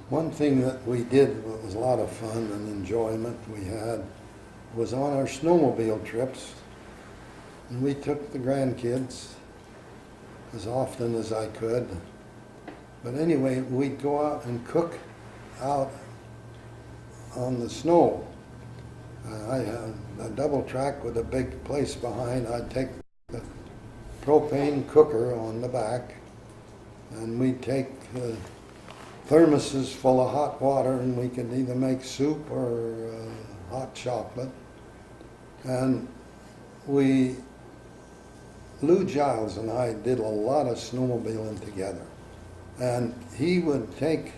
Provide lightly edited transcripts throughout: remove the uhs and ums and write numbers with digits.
One thing that we did, that was a lot of fun and enjoyment we had, was on our snowmobile trips. And we took the grandkids as often as I could. But anyway, we'd go out and cook out on the snow. I had a double track with a big place behind. I'd take the propane cooker on the back, and we'd take thermoses full of hot water, and we could either make soup or hot chocolate. And Lou Giles and I did a lot of snowmobiling together. And he would take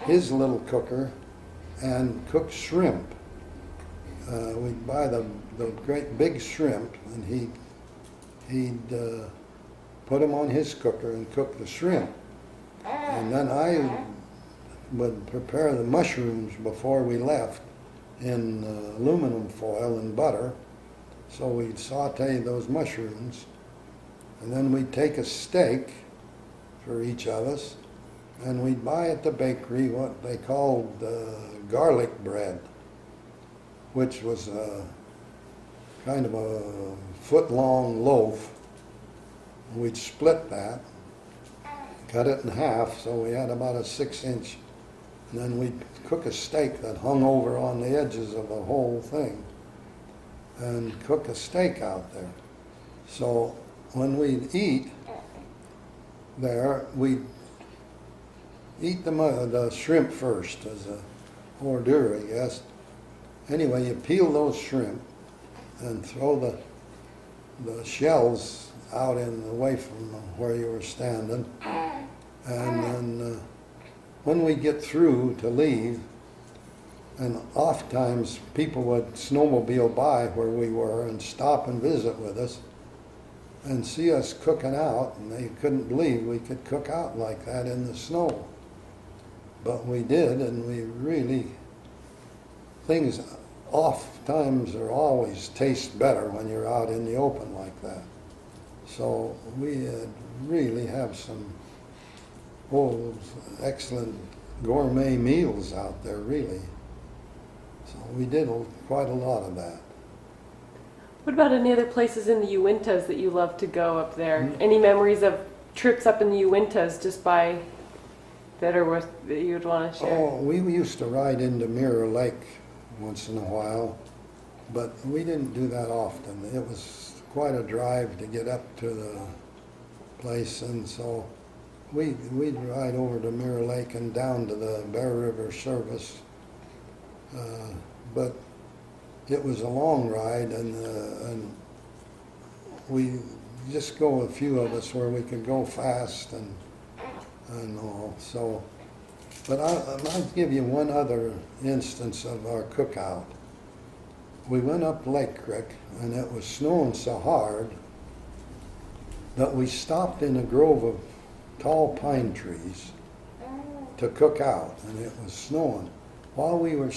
his little cooker and cook shrimp. We'd buy the great big shrimp, and he'd put them on his cooker and cook the shrimp. And then I would prepare the mushrooms before we left in aluminum foil and butter. So we'd saute those mushrooms, and then we'd take a steak for each of us, and we'd buy at the bakery what they called garlic bread, which was kind of a foot-long loaf. We'd split that, cut it in half, so we had about a 6-inch, and then we'd cook a steak that hung over on the edges of the whole thing, and cook a steak out there. So when we'd eat there, we'd eat the shrimp first as a hors d'oeuvre, I guess. Anyway, you peel those shrimp and throw the shells out away from where you were standing. And then when we get through to leave, and oftentimes people would snowmobile by where we were and stop and visit with us and see us cooking out, and they couldn't believe we could cook out like that in the snow. But we did, and we really, things oftentimes or always taste better when you're out in the open like that. So we really have some excellent gourmet meals out there, really. So we did quite a lot of that. What about any other places in the Uintas that you love to go up there? Any memories of trips up in the Uintas just by that you would want to share? Oh, we used to ride into Mirror Lake once in a while, but we didn't do that often. It was quite a drive to get up to the place, and so we'd ride over to Mirror Lake and down to the Bear River service. But it was a long ride, and we just go, a few of us, where we could go fast and all. So, but I'll give you one other instance of our cookout. We went up Lake Creek, and it was snowing so hard that we stopped in a grove of tall pine trees to cook out, and it was snowing. While we were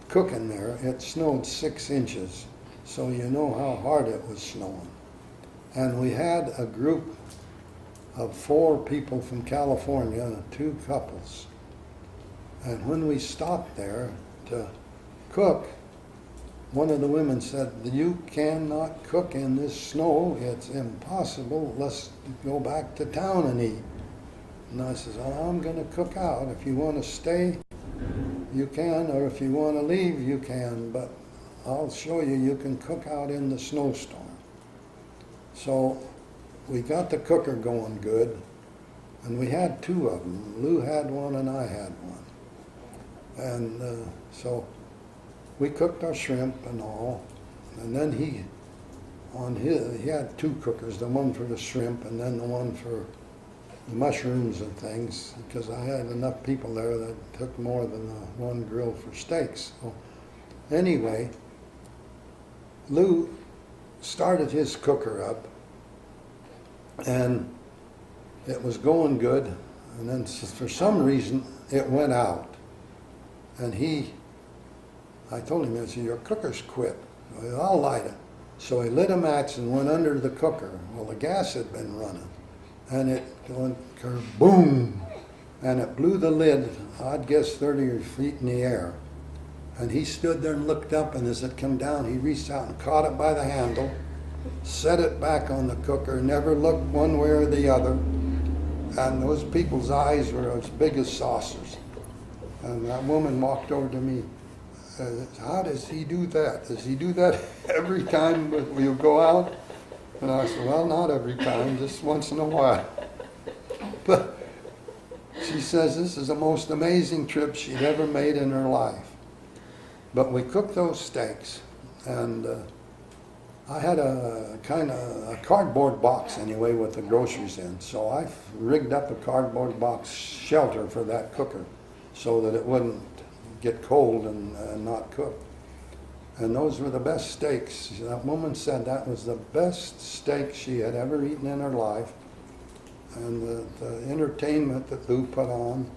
cooking there, it snowed 6 inches, so you know how hard it was snowing. And we had a group of 4 people from California, 2 couples. And when we stopped there to cook, one of the women said, "You cannot cook in this snow, it's impossible, let's go back to town and eat." And I says, "Well, I'm going to cook out. If you want to stay, you can, or if you want to leave, you can, but I'll show you, you can cook out in the snowstorm." So we got the cooker going good, and we had 2 of them. Lou had one and I had one. And so we cooked our shrimp and all, and then he had 2 cookers, the one for the shrimp and then the one for the mushrooms and things, because I had enough people there that took more than one grill for steaks. So anyway, Lou started his cooker up, and it was going good, and then for some reason it went out. And I told him, I said, "Your cooker's quit." "I'll light it." So he lit a match and went under the cooker. Well, the gas had been running, and it went kerboom, and it blew the lid, I'd guess 30 feet in the air. And he stood there and looked up, and as it came down, he reached out and caught it by the handle, set it back on the cooker, never looked one way or the other. And those people's eyes were as big as saucers. And that woman walked over to me. How does he do that? Does he do that every time we go out? And I said, well, not every time, just once in a while. But she says this is the most amazing trip she'd ever made in her life. But we cooked those steaks, and I had a kind of a cardboard box anyway with the groceries in. So I rigged up a cardboard box shelter for that cooker so that it wouldn't get cold and not cook. And those were the best steaks. That woman said that was the best steak she had ever eaten in her life. And the entertainment that Lou put on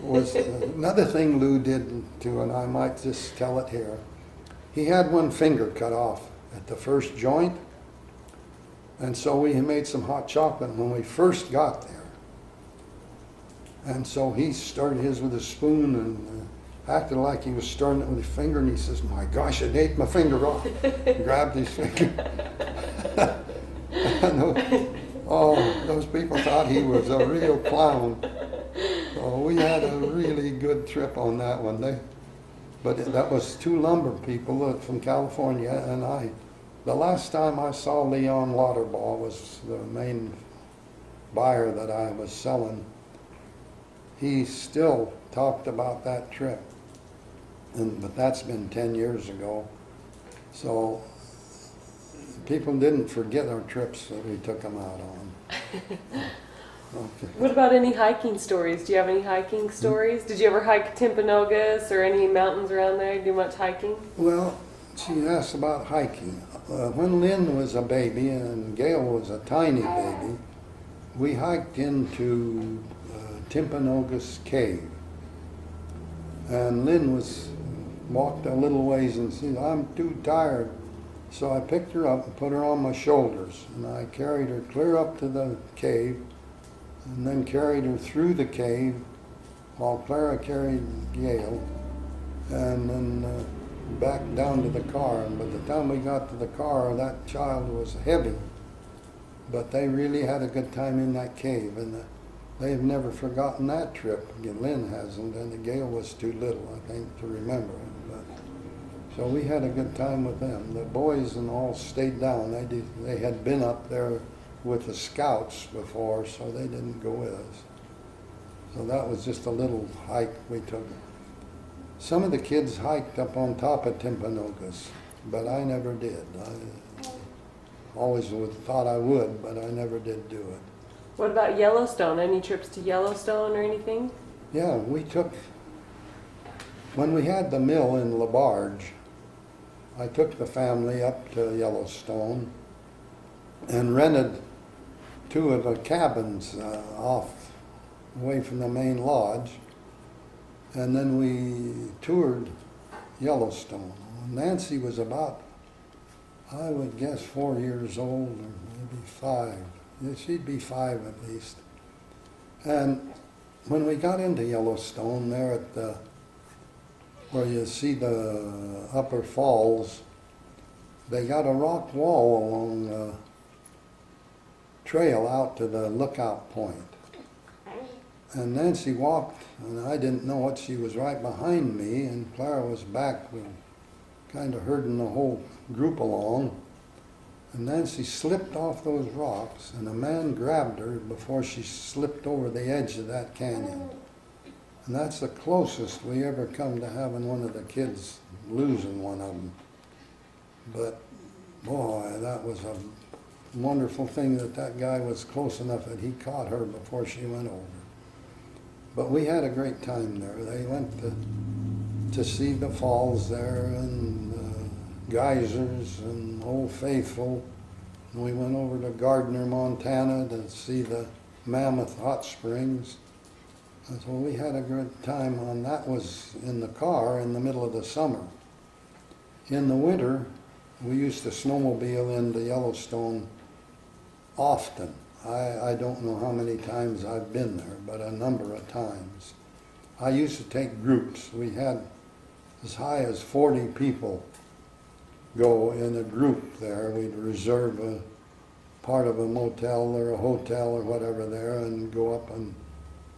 was another thing Lou did too, and I might just tell it here. He had one finger cut off at the first joint, and so we made some hot chocolate when we first got there. And so he started his with a spoon and acted like he was starting it with a finger, and he says, my gosh, it ate my finger off. He grabbed his finger. Those people thought he was a real clown. So we had a really good trip on that one. That was two lumber people from California, and the last time I saw Leon Lauterball was the main buyer that I was selling. He still talked about that trip, but that's been 10 years ago. So people didn't forget our trips that we took them out on. Okay. What about any hiking stories? Do you have any hiking stories? Did you ever hike Timpanogos or any mountains around there? Do much hiking? Well, she asked about hiking. When Lynn was a baby and Gail was a tiny baby, we hiked into Timpanogos Cave. And Lynn walked a little ways and said, I'm too tired. So I picked her up and put her on my shoulders, and I carried her clear up to the cave, and then carried her through the cave while Clara carried Gail, and then back down to the car. And by the time we got to the car, that child was heavy, but they really had a good time in that cave, and they've never forgotten that trip. Lynn hasn't, and Gail was too little, I think, to remember it. So we had a good time with them. The boys and all stayed down. They had been up there with the scouts before, so they didn't go with us. So that was just a little hike we took. Some of the kids hiked up on top of Timpanogos, but I never did. I always thought I would, but I never did do it. What about Yellowstone? Any trips to Yellowstone or anything? Yeah, when we had the mill in LaBarge, I took the family up to Yellowstone and rented two of the cabins away from the main lodge, and then we toured Yellowstone. Nancy was about, I would guess, 4 years old, or maybe 5. Yeah, she'd be 5 at least. And when we got into Yellowstone, there at where you see the upper falls, they got a rock wall along the trail out to the lookout point. And Nancy walked, and I didn't know what, she was right behind me, and Clara was back, kind of herding the whole group along. And Nancy slipped off those rocks, and a man grabbed her before she slipped over the edge of that canyon. And that's the closest we ever come to having one of the kids losing one of them. But boy, that was a wonderful thing that guy was close enough that he caught her before she went over. But we had a great time there. They went to see the falls there, and geysers and Old Faithful. And we went over to Gardner, Montana to see the Mammoth Hot Springs. And so we had a good time on that. Was in the car in the middle of the summer. In the winter, we used to snowmobile into Yellowstone often. I don't know how many times I've been there, but a number of times. I used to take groups. We had as high as 40 people go in a group there. We'd reserve a part of a motel or a hotel or whatever there and go up and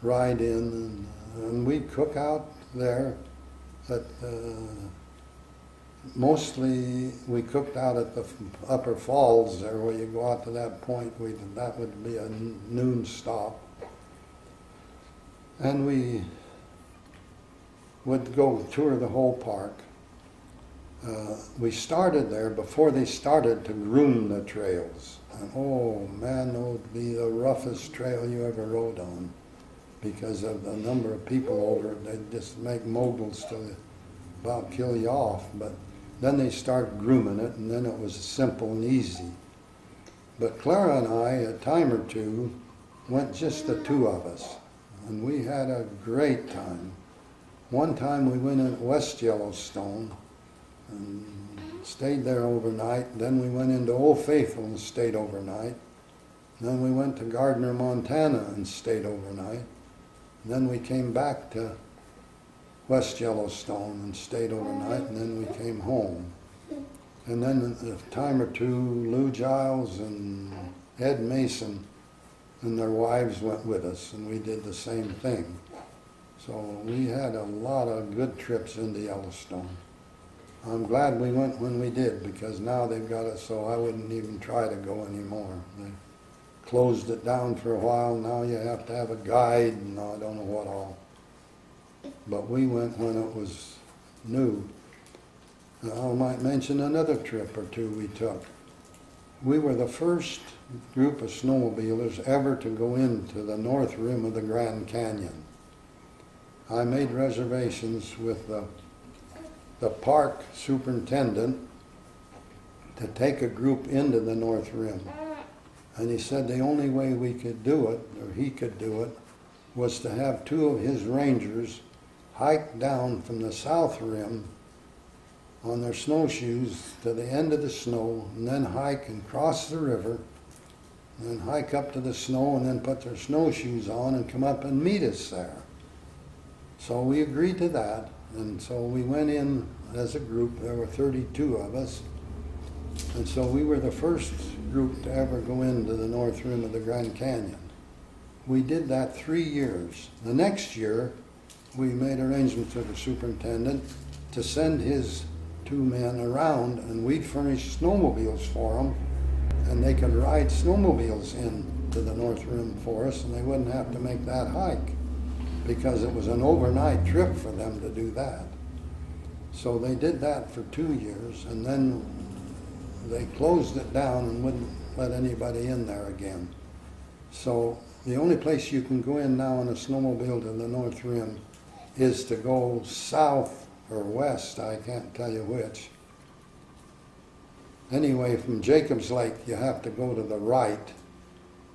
ride in. And we'd cook out there at mostly we cooked out at the upper falls there where you go out to that point. That would be a noon stop. And we would go tour the whole park. We started there before they started to groom the trails. And oh man, that would be the roughest trail you ever rode on because of the number of people over it. They'd just make moguls to about kill you off. But then they started grooming it, and then it was simple and easy. But Clara and I, a time or two, went just the two of us, and we had a great time. One time we went in West Yellowstone and stayed there overnight. Then we went into Old Faithful and stayed overnight. Then we went to Gardner, Montana and stayed overnight. Then we came back to West Yellowstone and stayed overnight, and then we came home. And then a time or two, Lou Giles and Ed Mason and their wives went with us, and we did the same thing. So we had a lot of good trips into Yellowstone. I'm glad we went when we did, because now they've got it so I wouldn't even try to go anymore. They closed it down for a while. Now you have to have a guide, and I don't know what all. But we went when it was new. I might mention another trip or two we took. We were the first group of snowmobilers ever to go into the north rim of the Grand Canyon. I made reservations with the park superintendent to take a group into the north rim. And he said the only way we could do it, or he could do it, was to have two of his rangers hike down from the south rim on their snowshoes to the end of the snow, and then hike and cross the river, and then hike up to the snow, and then put their snowshoes on and come up and meet us there. So we agreed to that, and so we went in as a group. There were 32 of us, and so we were the first group to ever go into the north rim of the Grand Canyon. We did that 3 years. The next year, we made arrangements with the superintendent to send his two men around, and we'd furnish snowmobiles for them, and they could ride snowmobiles into the north rim for us, and they wouldn't have to make that hike, because it was an overnight trip for them to do that. So they did that for 2 years, and then they closed it down and wouldn't let anybody in there again. So the only place you can go in now on a snowmobile to the north rim is to go south or west, I can't tell you which. Anyway, from Jacobs Lake, you have to go to the right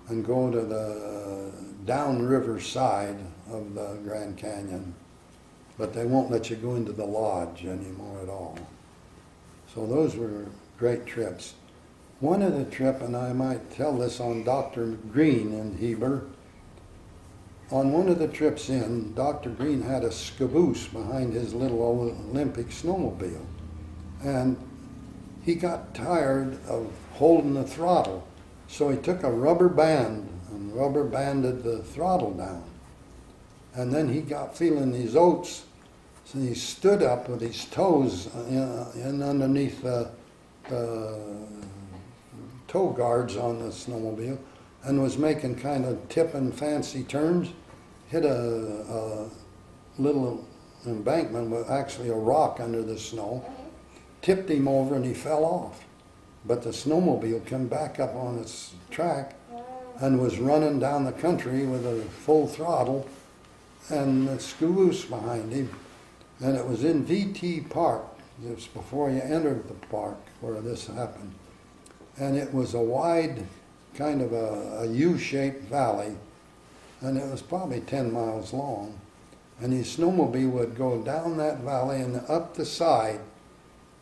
and go to the downriver side of the Grand Canyon. But they won't let you go into the lodge anymore at all. So those were great trips. One of the trip, and I might tell this on Dr. Green in Heber, on one of the trips in, Dr. Green had a caboose behind his little Olympic snowmobile. And he got tired of holding the throttle. So he took a rubber band and rubber banded the throttle down. And then he got feeling these oats. So he stood up with his toes in underneath the toe guards on the snowmobile and was making kind of tipping fancy turns. Hit a little embankment with actually a rock under the snow, tipped him over and he fell off. But the snowmobile came back up on its track and was running down the country with a full throttle and the caboose behind him. And it was in VT Park, just before you entered the park where this happened. And it was a wide, kind of a U-shaped valley, and it was probably 10 miles long. And his snowmobile would go down that valley and up the side.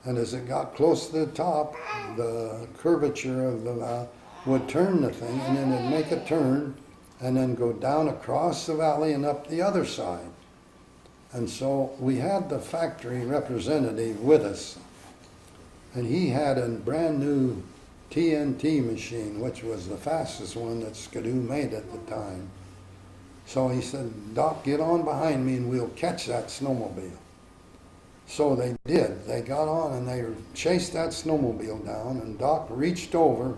And as it got close to the top, the curvature of the would turn the thing, and then it'd make a turn, and then go down across the valley and up the other side. And so we had the factory representative with us, and he had a brand new TNT machine, which was the fastest one that Skidoo made at the time. So he said, "Doc, get on behind me and we'll catch that snowmobile." So they did. They got on and they chased that snowmobile down, and Doc reached over,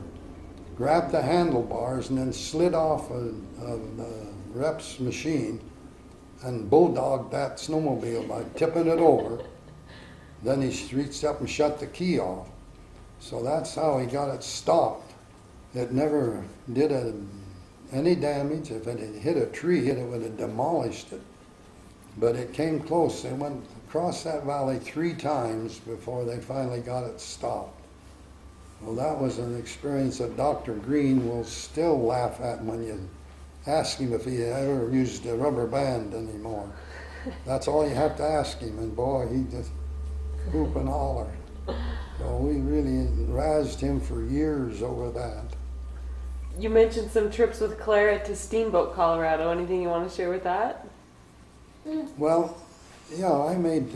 grabbed the handlebars, and then slid off of the rep's machine and bulldogged that snowmobile by tipping it over. Then he reached up and shut the key off. So that's how he got it stopped. It never did any damage. If it had hit a tree, it would have demolished it. But it came close. They went across that valley 3 times before they finally got it stopped. Well, that was an experience that Dr. Green will still laugh at when you ask him if he ever used a rubber band anymore. That's all you have to ask him, and boy, he just whoop and holler. So we really razzed him for years over that. You mentioned some trips with Clara to Steamboat, Colorado. Anything you want to share with that? Well, yeah, I made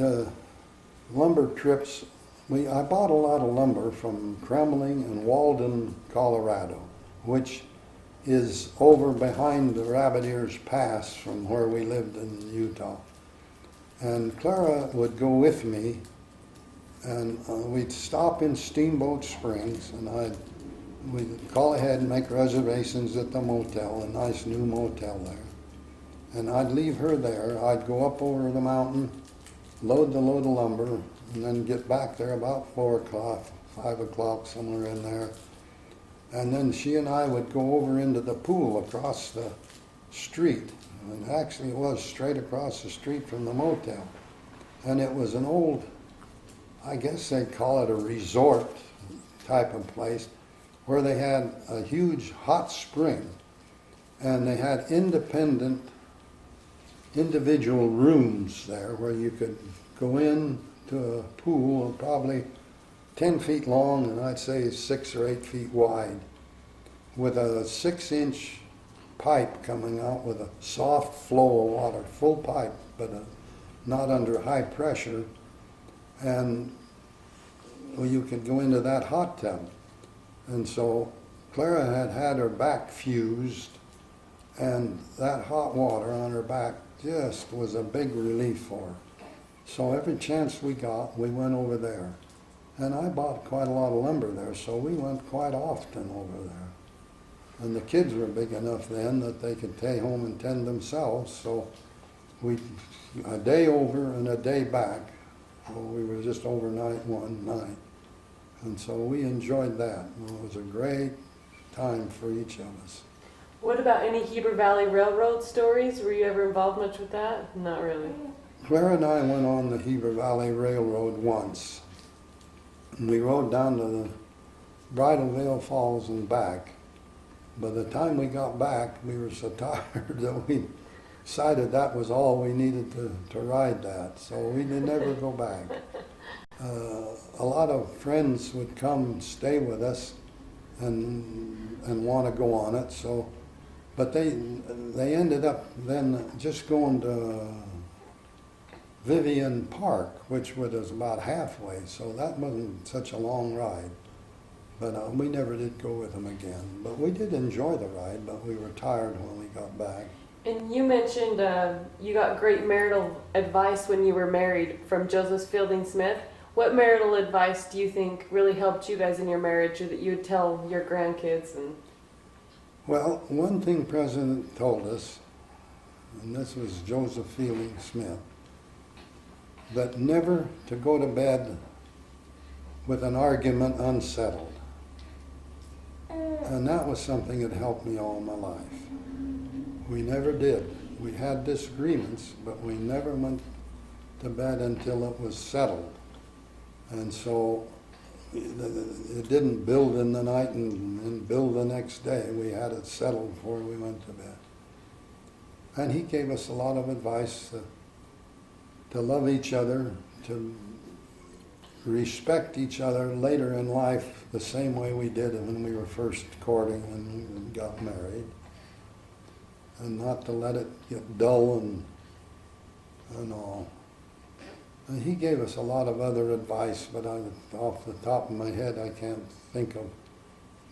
lumber trips. I bought a lot of lumber from Kremling and Walden, Colorado, which is over behind the Rabbit Ears Pass from where we lived in Utah. And Clara would go with me, and we'd stop in Steamboat Springs, and we'd call ahead and make reservations at the motel, a nice new motel there. And I'd leave her there. I'd go up over the mountain, load the load of lumber, and then get back there about 4 o'clock, 5 o'clock, somewhere in there. And then she and I would go over into the pool across the street. And actually it was straight across the street from the motel. And it was an old, I guess they'd call it a resort type of place, where they had a huge hot spring. And they had individual rooms there where you could go in to a pool probably 10 feet long, and I'd say 6 or 8 feet wide, with a 6-inch pipe coming out with a soft flow of water, full pipe, but not under high pressure. And you could go into that hot tub. And so Clara had had her back fused, and that hot water on her back just was a big relief for her. So every chance we got, we went over there. And I bought quite a lot of lumber there, so we went quite often over there. And the kids were big enough then that they could stay home and tend themselves, so a day over and a day back. So we were just overnight one night. And so we enjoyed that. It was a great time for each of us. What about any Heber Valley Railroad stories? Were you ever involved much with that? Not really. Clara and I went on the Heber Valley Railroad once. And we rode down to the Bridal Veil Falls and back. By the time we got back, we were so tired that we decided that was all we needed to ride that. So we did never go back. A lot of friends would come stay with us and want to go on it. So, but they ended up then just going to Vivian Park, which was about halfway. So that wasn't such a long ride. But we never did go with them again. But we did enjoy the ride, but we were tired when we got back. And you mentioned you got great marital advice when you were married from Joseph Fielding Smith. What marital advice do you think really helped you guys in your marriage, or that you would tell your grandkids? Well, one thing President told us, and this was Joseph Fielding Smith, that never to go to bed with an argument unsettled. And that was something that helped me all my life. We never did. We had disagreements, but we never went to bed until it was settled. And so it didn't build in the night and build the next day. We had it settled before we went to bed. And he gave us a lot of advice to love each other, to respect each other later in life the same way we did when we were first courting and got married, and not to let it get dull and all. And he gave us a lot of other advice, but off the top of my head I can't think of.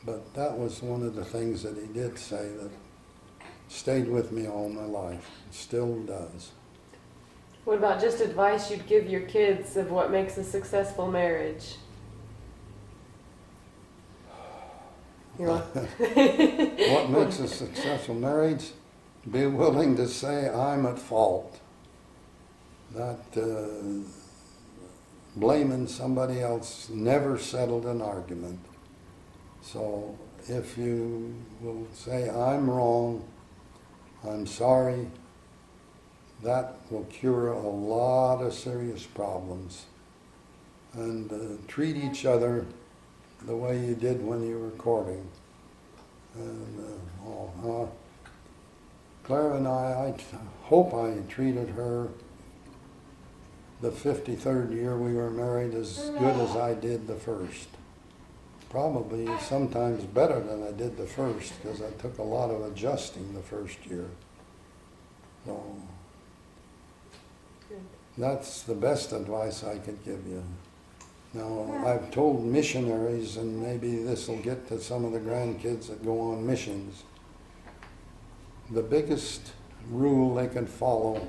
But that was one of the things that he did say that stayed with me all my life, still does. What about just advice you'd give your kids of what makes a successful marriage? What makes a successful marriage? Be willing to say, I'm at fault. Not blaming somebody else never settled an argument. So if you will say, I'm wrong, I'm sorry, that will cure a lot of serious problems. And treat each other the way you did when you were courting. And Clara and I hope I treated her the 53rd year we were married as good as I did the first. Probably sometimes better than I did the first, because I took a lot of adjusting the first year. So that's the best advice I could give you. Now, I've told missionaries, and maybe this will get to some of the grandkids that go on missions, the biggest rule they can follow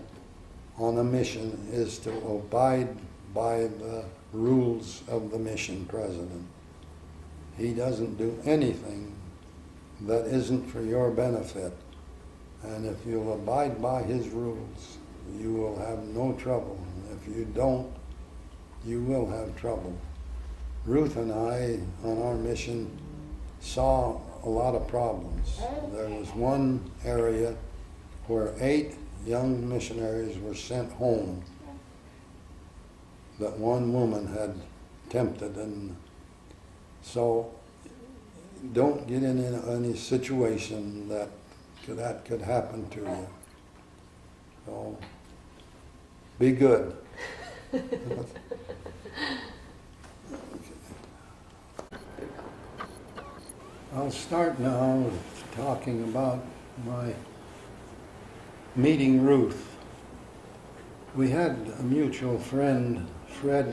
on a mission is to abide by the rules of the mission president. He doesn't do anything that isn't for your benefit. And if you'll abide by his rules, you will have no trouble. If you don't, you will have trouble. Ruth and I, on our mission, saw a lot of problems. There was one area where 8 young missionaries were sent home that one woman had tempted, and so don't get in any situation that could happen to you. So be good. I'll start now talking about my meeting Ruth. We had a mutual friend, Fred.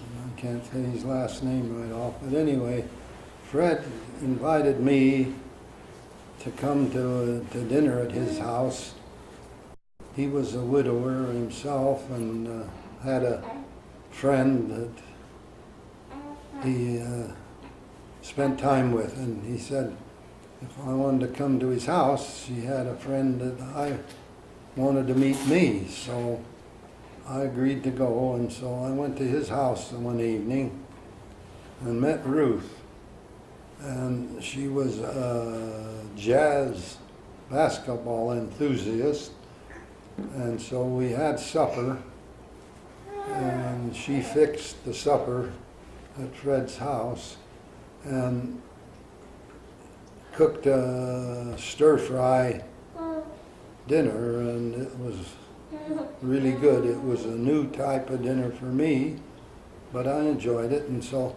I can't say his last name right off, but anyway, Fred invited me to come to dinner at his house. He was a widower himself and had a friend that he spent time with, and he said if I wanted to come to his house, he had a friend that I wanted to meet me, so I agreed to go, and so I went to his house one evening and met Ruth, and she was a jazz basketball enthusiast, and so we had supper, and she fixed the supper at Fred's house and cooked a stir-fry dinner, and it was really good. It was a new type of dinner for me, but I enjoyed it, and so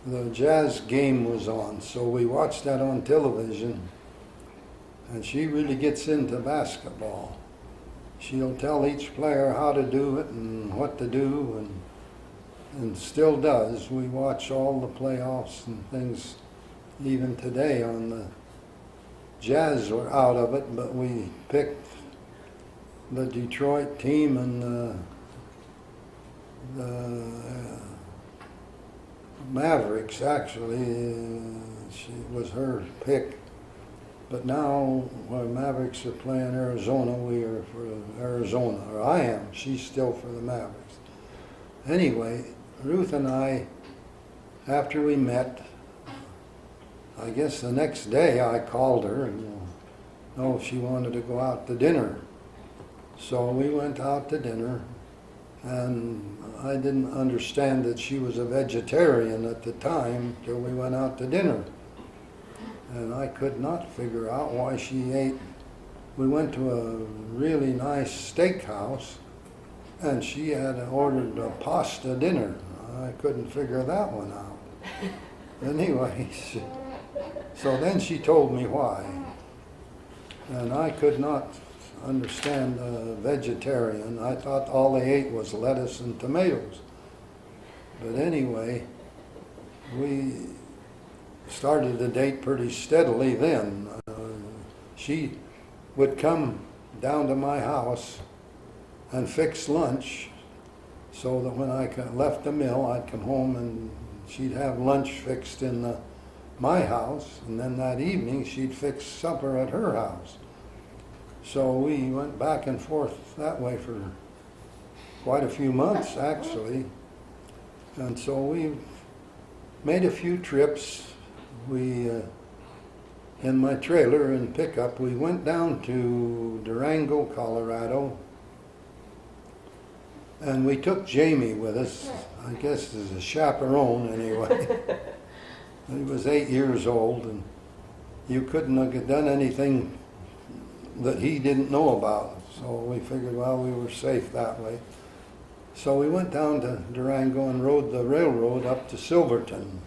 the jazz game was on, so we watched that on television, and she really gets into basketball. She'll tell each player how to do it and what to do, and still does. We watch all the playoffs and things even today on the Jazz were out of it, but we picked the Detroit team, and the Mavericks, actually, she was her pick. But now, when Mavericks are playing Arizona, we are for Arizona, or I am. She's still for the Mavericks. Anyway, Ruth and I, after we met, I guess the next day I called her and know if she wanted to go out to dinner. So we went out to dinner, and I didn't understand that she was a vegetarian at the time till we went out to dinner. And I could not figure out why she ate. We went to a really nice steakhouse, And she had ordered a pasta dinner. I couldn't figure that one out. Anyway, so then she told me why. And I could not understand a vegetarian. I thought all they ate was lettuce and tomatoes. But anyway, we started to date pretty steadily then. She would come down to my house and fix lunch so that when I left the mill, I'd come home and she'd have lunch fixed in my house, and then that evening she'd fix supper at her house. So we went back and forth that way for quite a few months, actually. And so we made a few trips. We, in my trailer and pickup, we went down to Durango, Colorado, and we took Jamie with us, I guess as a chaperone anyway. He was 8 years old, and you couldn't have done anything that he didn't know about. So we figured, well, we were safe that way. So we went down to Durango and rode the railroad up to Silverton,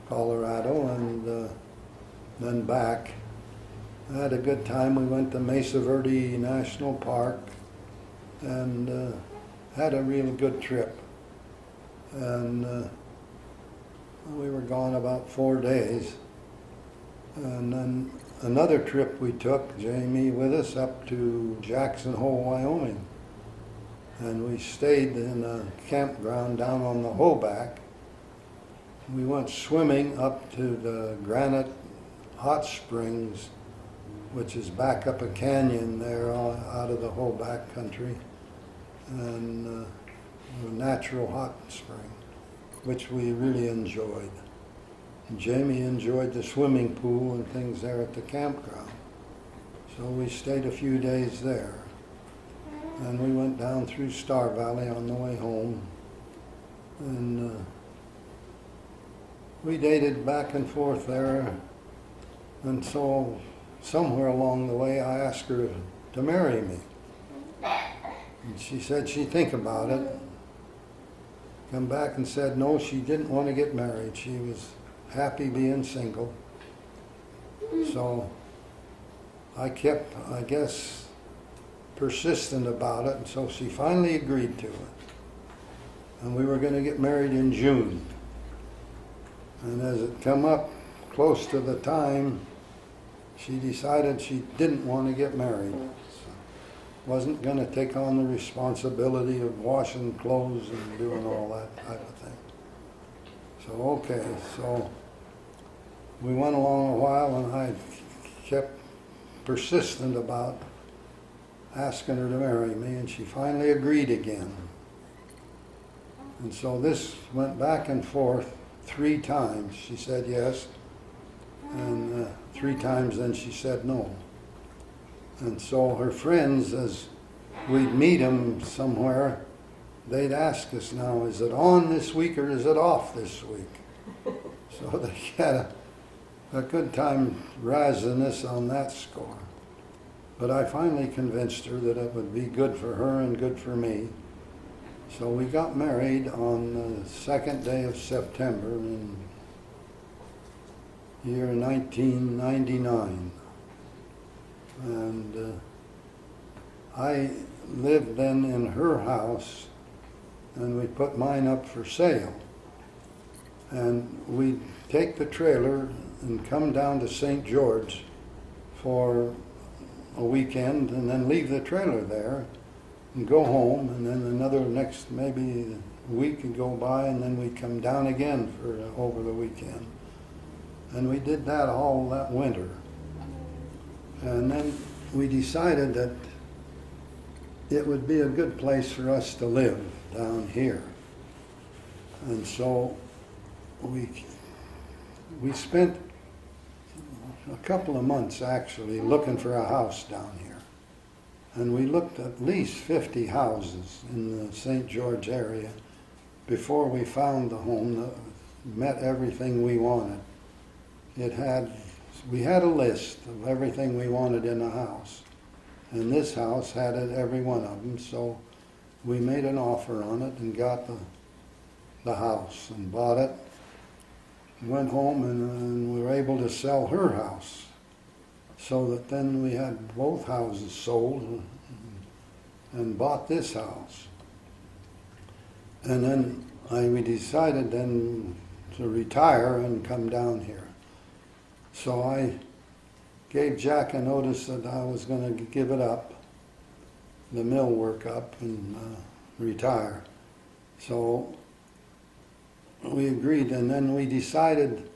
Colorado, and then back. I had a good time. We went to Mesa Verde National Park and had a real good trip. And we were gone about 4 days. And then another trip we took, Jamie with us, up to Jackson Hole, Wyoming. And we stayed in a campground down on the Hoback. We went swimming up to the Granite Hot Springs, which is back up a canyon there out of the Hoback country, and a natural hot spring, which we really enjoyed. And Jamie enjoyed the swimming pool and things there at the campground. So we stayed a few days there. And we went down through Star Valley on the way home. And we dated back and forth there. And so somewhere along the way I asked her to marry me. And she said she'd think about it. Come back and said no, she didn't want to get married. She was happy being single. So I kept, I guess, persistent about it, and so she finally agreed to it. And we were going to get married in June. And as it come up close to the time, she decided she didn't want to get married. So wasn't going to take on the responsibility of washing clothes and doing all that type of thing. So okay, so we went along a while, and I kept persistent about asking her to marry me, and she finally agreed again. And so this went back and forth 3 times. She said yes, and 3 times then she said no. And so her friends, as we'd meet them somewhere, they'd ask us now, is it on this week or is it off this week? So they had a good time razzing us on that score. But I finally convinced her that it would be good for her and good for me. So we got married on the 2nd day of September in year 1999. And I lived then in her house, and we put mine up for sale. And we'd take the trailer and come down to St. George for a weekend, and then leave the trailer there and go home, and then another next maybe week would go by, and then we'd come down again for over the weekend. And we did that all that winter. And then we decided that it would be a good place for us to live down here. And so we spent a couple of months actually looking for a house down here. And we looked at least 50 houses in the St. George area before we found the home that met everything we wanted. We had a list of everything we wanted in a house. And this house had it, every one of them. So we made an offer on it and got the house and bought it. Went home and we were able to sell her house. So that then we had both houses sold and bought this house. And then we decided then to retire and come down here. So I gave Jack a notice that I was going to give it up, the mill work up, and retire. So we agreed, and then we decided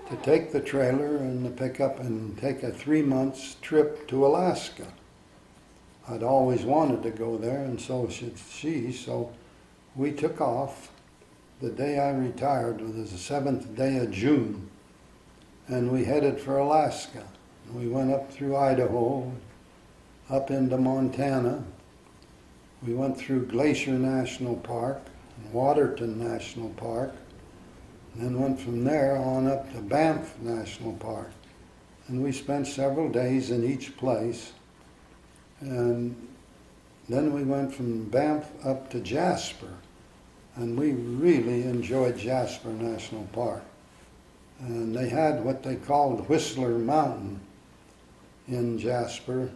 to take the trailer and the pickup and take a 3-month trip to Alaska. I'd always wanted to go there, and so should she, so we took off. The day I retired was the 7th day of June, and we headed for Alaska. We went up through Idaho, up into Montana. We went through Glacier National Park, and Waterton National Park, and then went from there on up to Banff National Park. And we spent several days in each place. And then we went from Banff up to Jasper. And we really enjoyed Jasper National Park. And they had what they called Whistler Mountain in Jasper.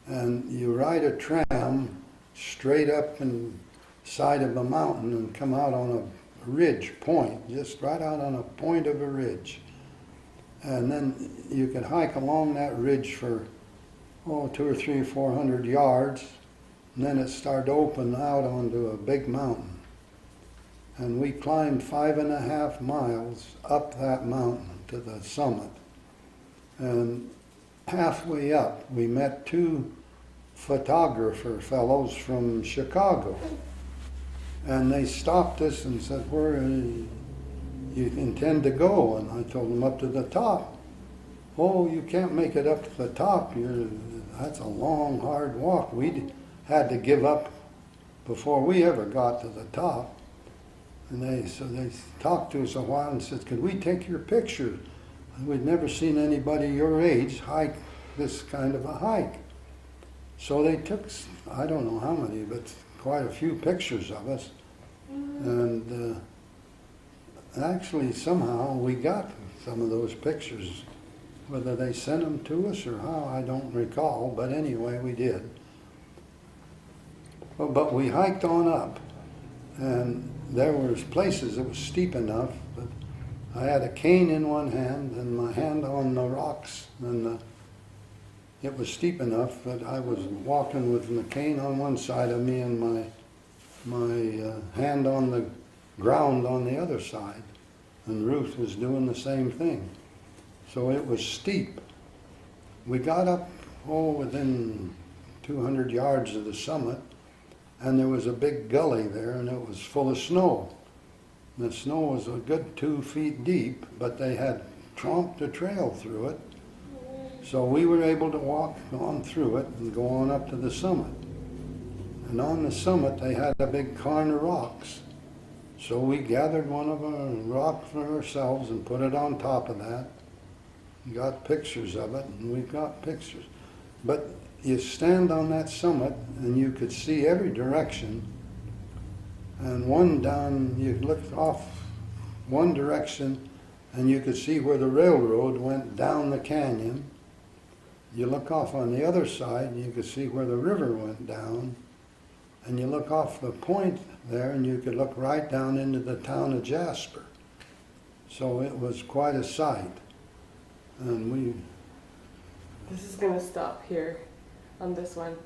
And you ride a tram straight up and side of a mountain and come out on a ridge point, just right out on a point of a ridge. And then you could hike along that ridge for 200 or 300 or 400 yards, and then it started to open out onto a big mountain. And we climbed 5.5 miles up that mountain to the summit. And halfway up, we met 2 photographer fellows from Chicago. And they stopped us and said, "Where you intend to go?" And I told them, "Up to the top." "Oh, you can't make it up to the top. That's a long, hard walk." We had to give up before we ever got to the top. And they talked to us a while and said, "Could we take your picture?" And we'd never seen anybody your age hike this kind of a hike. So they took, I don't know how many, but quite a few pictures of us. And actually somehow we got some of those pictures. Whether they sent them to us or how, I don't recall, but anyway, we did. But we hiked on up, and there was places that was steep enough, but I had a cane in one hand and my hand on the rocks, and it was steep enough that I was walking with the cane on one side of me and my hand on the ground on the other side. And Ruth was doing the same thing. So it was steep. We got up, within 200 yards of the summit, and there was a big gully there, and it was full of snow. The snow was a good 2 feet deep, but they had tromped a trail through it. So we were able to walk on through it and go on up to the summit. And on the summit they had a big cairn of rocks. So we gathered one of a rock for ourselves and put it on top of that. We got pictures of it, and we've got pictures. But you stand on that summit and you could see every direction. And you looked off one direction and you could see where the railroad went down the canyon. You look off on the other side and you could see where the river went down. And you look off the point there and you could look right down into the town of Jasper. So it was quite a sight. And This is going to stop here on this one.